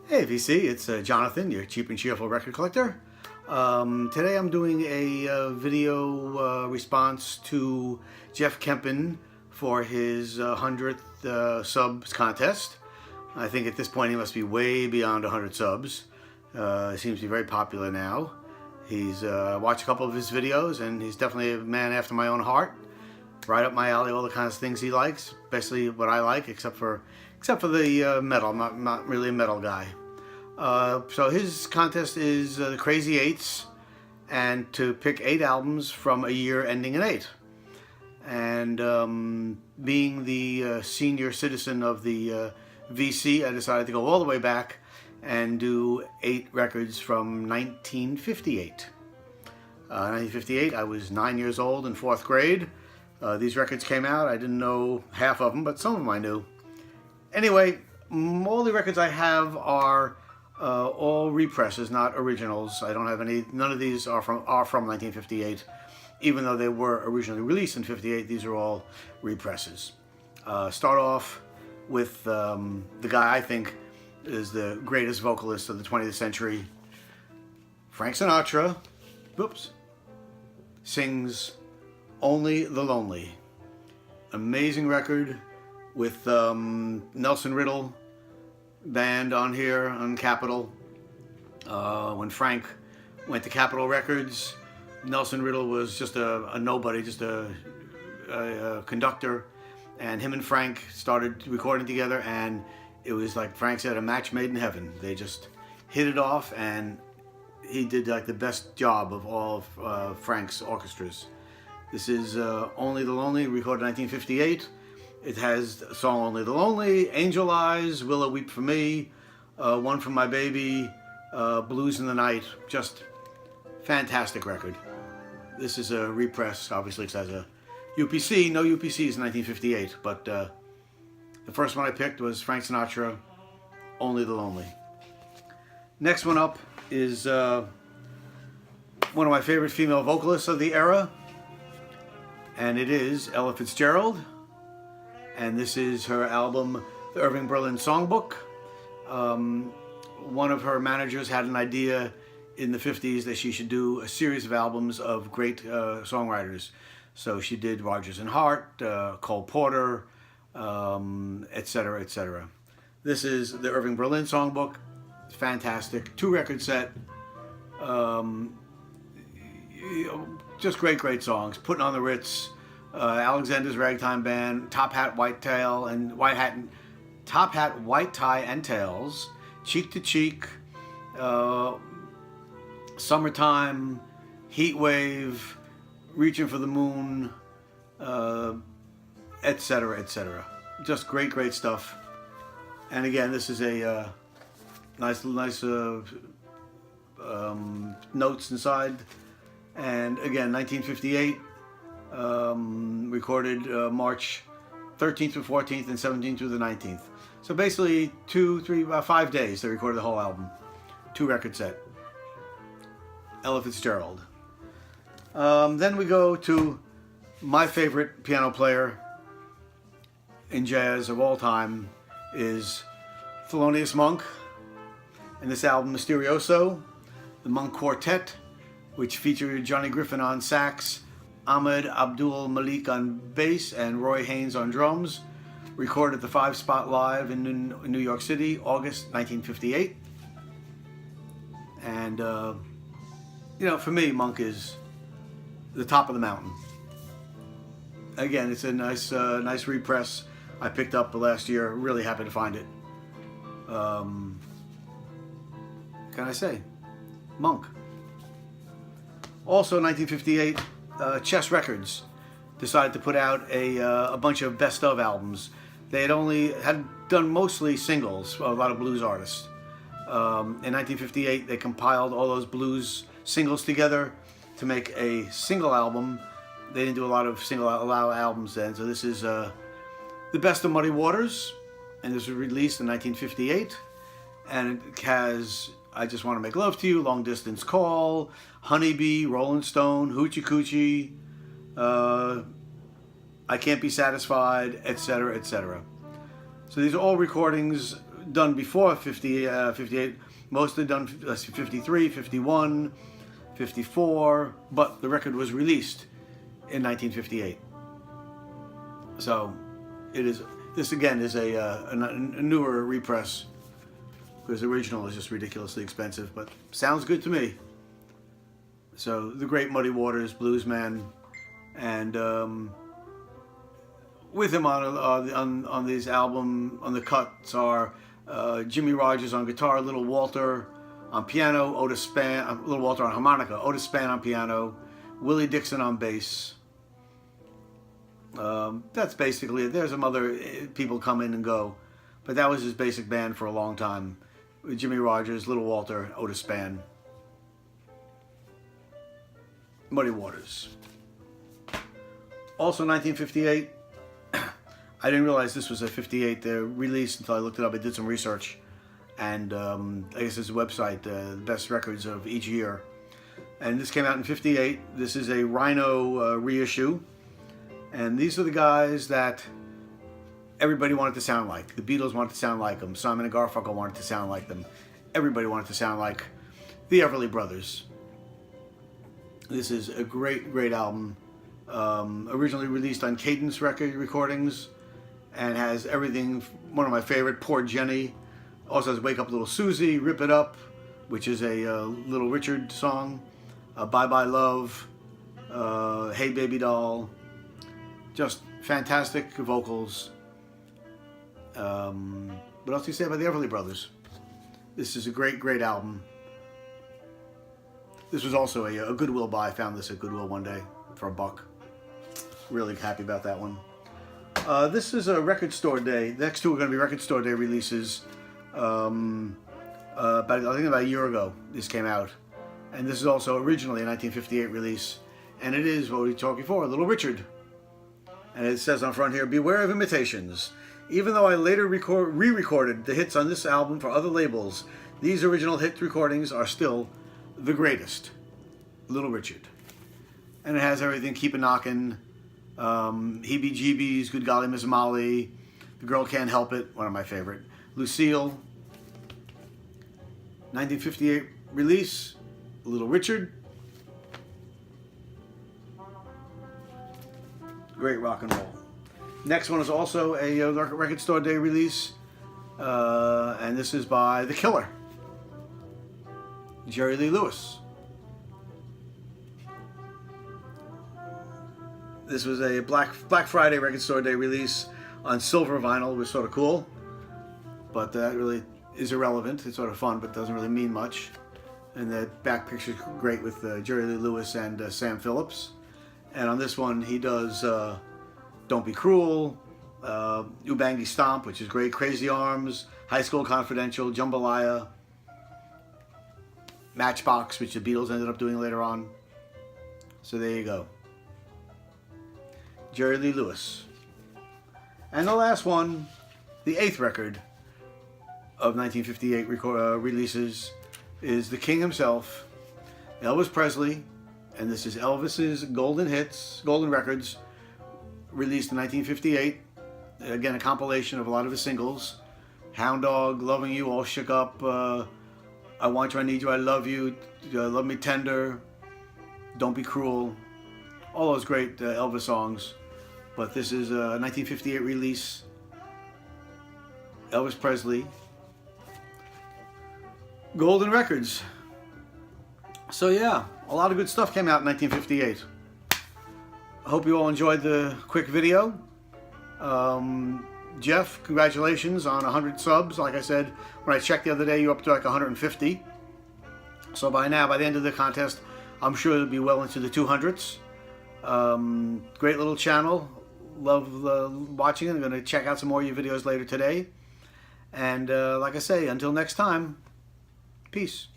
Hey VC, it's Jonathan, your cheap and cheerful record collector. Today I'm doing a video response to Jeff Kempin for his 100th subs contest. I think at this point he must be way beyond 100 subs. He seems to be very popular now. He's watched a couple of his videos and he's definitely a man after my own heart. Right up my alley, all the kinds of things he likes, basically what I like, except for the metal. I'm not really a metal guy. So his contest is the Crazy Eights, and to pick 8 albums from a year ending in 8. And being the senior citizen of the VC, I decided to go all the way back and do 8 records from 1958. 1958, I was 9 years old in 4th grade. These records came out. I didn't know half of them, but some of them I knew. Anyway, all the records I have are all represses, not originals. I don't have any. None of these are from 1958, even though they were originally released in '58. These are all represses. Start off with the guy I think is the greatest vocalist of the 20th century. Frank Sinatra, sings "Only the Lonely." Amazing record with Nelson Riddle band on here on Capitol. When Frank went to Capitol Records, Nelson Riddle was just a nobody, just a conductor, and him and Frank started recording together, and it was like Frank said, a match made in heaven. They just hit it off, and he did like the best job of all of Frank's orchestras. This is Only the Lonely, recorded in 1958. It has the song Only the Lonely, Angel Eyes, Willow Weep for Me, One for My Baby, Blues in the Night. Just fantastic record. This is a repress, obviously it has a UPC. No UPCs in 1958, but the first one I picked was Frank Sinatra, Only the Lonely. Next one up is one of my favorite female vocalists of the era, and it is Ella Fitzgerald. And this is her album, The Irving Berlin Songbook. One of her managers had an idea in the 50s that she should do a series of albums of great songwriters. So she did Rodgers and Hart, Cole Porter, etc., etc. This is The Irving Berlin Songbook. It's fantastic. 2-record set. Just great songs. Putting on the Ritz. Alexander's Ragtime Band, Top Hat, White Tail, and Top Hat, White Tie and Tails, Cheek to Cheek, Summertime, Heat Wave, Reaching for the Moon, etc., etc. Just great stuff. And again, this is a nice notes inside. And again, 1958. Recorded March 13th through 14th and 17th through the 19th. So basically 5 days they recorded the whole album. 2-record set. Ella Fitzgerald. Then we go to my favorite piano player in jazz of all time is Thelonious Monk. And this album, Mysterioso, the Monk Quartet, which featured Johnny Griffin on sax, Ahmed Abdul Malik on bass, and Roy Haynes on drums. Recorded at the 5 Spot Live in New York City, August 1958. And, for me, Monk is the top of the mountain. Again, it's a nice repress I picked up last year. Really happy to find it. Can I say? Monk. Also, 1958. Chess Records decided to put out a bunch of best of albums. They had done mostly singles, a lot of blues artists. In 1958, they compiled all those blues singles together to make a single album. They didn't do a lot of single albums then, so this is the Best of Muddy Waters, and this was released in 1958, and it has I Just Want to Make Love to You, Long Distance Call, Honeybee, Rolling Stone, Hoochie Coochie, I Can't Be Satisfied, etc., etc. So these are all recordings done before 58, mostly done 53, 51, 54, but the record was released in 1958. So this again is a newer repress, because the original is just ridiculously expensive, but sounds good to me. So the great Muddy Waters blues man, and with him on this album, on the cuts are Jimmy Rogers on guitar, Little Walter on piano, Little Walter on harmonica, Otis Spann on piano, Willie Dixon on bass. That's basically it. There's some other people come in and go, but that was his basic band for a long time. With Jimmy Rogers, Little Walter, Otis Spann, Muddy Waters. Also 1958, I didn't realize this was a 58 release until I looked it up. I did some research, and I guess there's a website, best records of each year. And this came out in 58. This is a Rhino reissue. And these are the guys that everybody wanted to sound like. The Beatles wanted to sound like them. Simon and Garfunkel wanted to sound like them. Everybody wanted to sound like the Everly Brothers. This is a great, great album. Originally released on Cadence recordings, and has everything. One of my favorite, Poor Jenny. Also has Wake Up Little Susie, Rip It Up, which is a Little Richard song. Bye Bye Love, Hey Baby Doll. Just fantastic vocals. What else do you say about the Everly Brothers? This is a great, great album. This was also a Goodwill buy. I found this at Goodwill one day for $1. Really happy about that one. This is a Record Store Day. The next two are going to be Record Store Day releases. I think about a year ago this came out. And this is also originally a 1958 release. And it is what we talked before, Little Richard. And it says on front here, beware of imitations. Even though I later re-recorded the hits on this album for other labels, these original hit recordings are still the greatest. Little Richard. And it has everything, Keep It Knockin', Heebie Jeebies, Good Golly Miss Molly, The Girl Can't Help It, one of my favorite, Lucille, 1958 release, Little Richard. Great rock and roll. Next one is also a Record Store Day release, and this is by The Killer, Jerry Lee Lewis. This was a Black Friday Record Store Day release on silver vinyl. It was sort of cool, but that really is irrelevant. It's sort of fun, but doesn't really mean much. And the back picture's great with Jerry Lee Lewis and Sam Phillips. And on this one, he does Don't Be Cruel, Ubangi Stomp, which is great, Crazy Arms, High School Confidential, Jambalaya, Matchbox, which the Beatles ended up doing later on. So there you go. Jerry Lee Lewis. And the last one, the 8th record of 1958 releases, is the king himself, Elvis Presley. And this is Elvis's Golden Records, released in 1958. Again, a compilation of a lot of his singles. Hound Dog, Loving You, All Shook Up, I Want You, I Need You, I Love You, Love Me Tender, Don't Be Cruel. All those great Elvis songs. But this is a 1958 release. Elvis Presley. Golden Records. So yeah, a lot of good stuff came out in 1958. I hope you all enjoyed the quick video. Jeff, congratulations on 100 subs. Like I said, when I checked the other day, you're up to like 150. So by now, by the end of the contest, I'm sure it'll be well into the 200s. Great little channel. Love watching it. I'm going to check out some more of your videos later today. And like I say, until next time, peace.